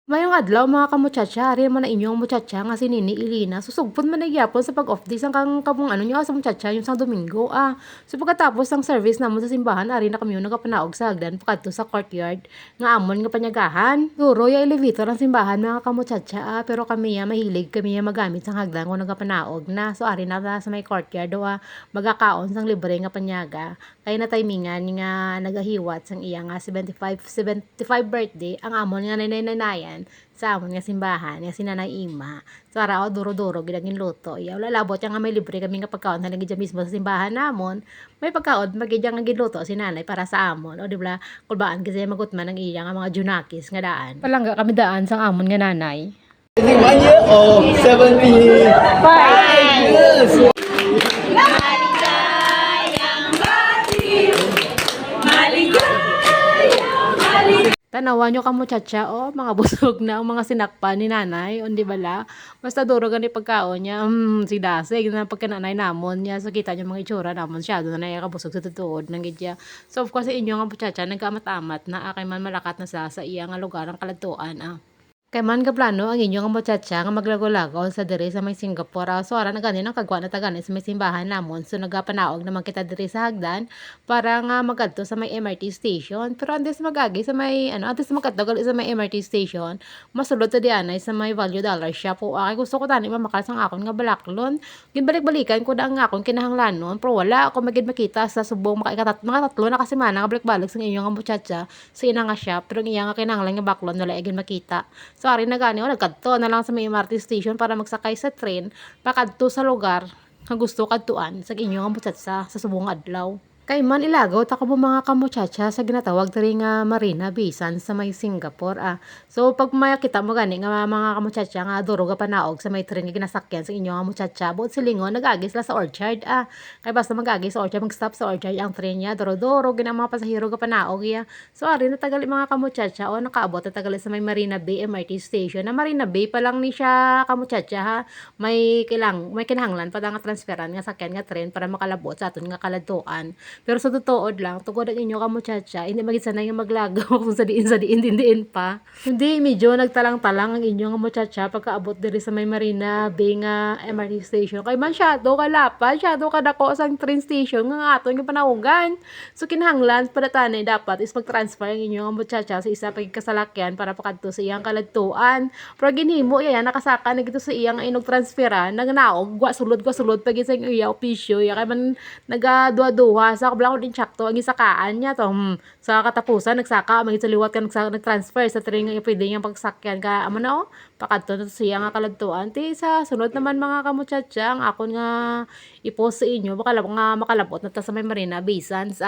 Mayong adlaw mga kamuchacha, ari man na inyong muchacha nga si Nini Ilina. Susugpon man na gyapon sa pag-off day sang kang kabung ano niyo sa muchacha yung sang Domingo. So pagkatapos ng service namon sa simbahan, ari na kami yung nagapanaog sa hagdan pakadto sa courtyard nga amon nga panyagahan. Duro ya elevator ang simbahan mga kamuchacha, pero kami ya mahilig kami ya magamit sang hagdan kung nagapanaog na. So ari na sa may courtyard magakaon sang libre nga panyaga. Kaya na timingan nga nagahiwat sang iya nga 75 birthday ang amon nga nanay sa amon nga simbahan nga si Nanay Ima. So araw duro-duro gidagin luto. Iya lalabot nga may libre kami nga pagkaon na gidya mismo sa simbahan namon. May pagkaon magidya nga giluto si nanay para sa amon. O di ba? Kulbaan kasi magutman ng iya nga mga junakis nga daan. Palangga kami daan sang amon nga nanay. 1 year or 75 years? Tanawan nyo ka muchacha, mga busog na ang mga sinakpa ni nanay, o di bala? Basta duro gani pagkaon niya, si Dasig, na pagkananay namon niya, so kita niyo mga itsura namon siya, doon na nakabusog sa tutuod ng gidya. So of course, inyo nga muchacha, nagkaamat-amat na akay man malakat na sa iya nga lugar ang kalatuan. Kay man nga plano ang inyong muchacha nga maglago-lagaw sa diri sa may Singapore. So ara na ganin ang kagwa na tagani sa may simbahan namon. So nagapanaog naman kita diri sa hagdan para nga magadto sa may MRT station. Pero antes magagi sa may antes makadto sa may MRT station, masulod ta dianay sa may Value Dollar Shop. O ay gusto ko tani mamakas ang akon nga balaklon. Ginbalik-balikan ko na ang akon kinahanglanon, pero wala ako magid makita sa subong mga tatlo na kasi mana nga balik-balik sa inyong muchacha sa ina nga shop. Pero iya nga kinahanglan nga baklon wala igin makita. So ari na gani nagkadto na lang sa may MRT station para magsakay sa train pakadto sa lugar nga gusto kadtuan sa inyong muchacha sa subong adlaw. Kay man ilagaw ta ko mga kamuchacha sa ginatawag diri nga Marina Bay Sands sa may Singapore. So pag makita mo gani nga mga kamuchacha nga duro ga panaog sa may train nga ginasakyan sa inyo nga muchacha buot silingon nagagi sila sa Orchard. Kay basta magagi sa Orchard mag-stop sa Orchard ang train niya duro-duro gina mga pasahero ga panaog ya. So ari na tagali mga kamuchacha o nakaabot na tagali sa may Marina Bay MRT station. Na Marina Bay pa lang ni siya kamuchacha may kinahanglan pa nga transferan nga sakyan nga train para makalabot sa aton nga kaladtuan. Pero sa totoo lang, tungkol ang inyo ka muchacha, hindi magisanay nga maglagaw kung sa diin pa. Hindi, medyo nagtalang-talang ang inyo nga muchacha pagkaabot diri sa may Marina Bay nga MRT station. Kay man syado ka lapad, syado ka dako sa train station nga aton nga panawagan. So kinahanglan para tanay dapat is mag-transfer ang inyo nga muchacha sa isa pag kasalakyan para pakadto sa iyang kaladtuan. Pero ginhimo yan nakasaka na gito sa iyang inog transferan nagnaog gwa sulod pag isang iya opisyo ya kay man nagadua-duwa sa kablang din sakto ang isakaan niya to sa katapusan nagsaka magit sa liwat ka nag-transfer sa train nga pwede nga pagsakyan ka amo na pakadto na siya nga kaladtuan ti sa sunod naman mga kamuchacha ang akon nga i-post sa inyo baka nga makalabot na ta sa may Marina Bay Sands.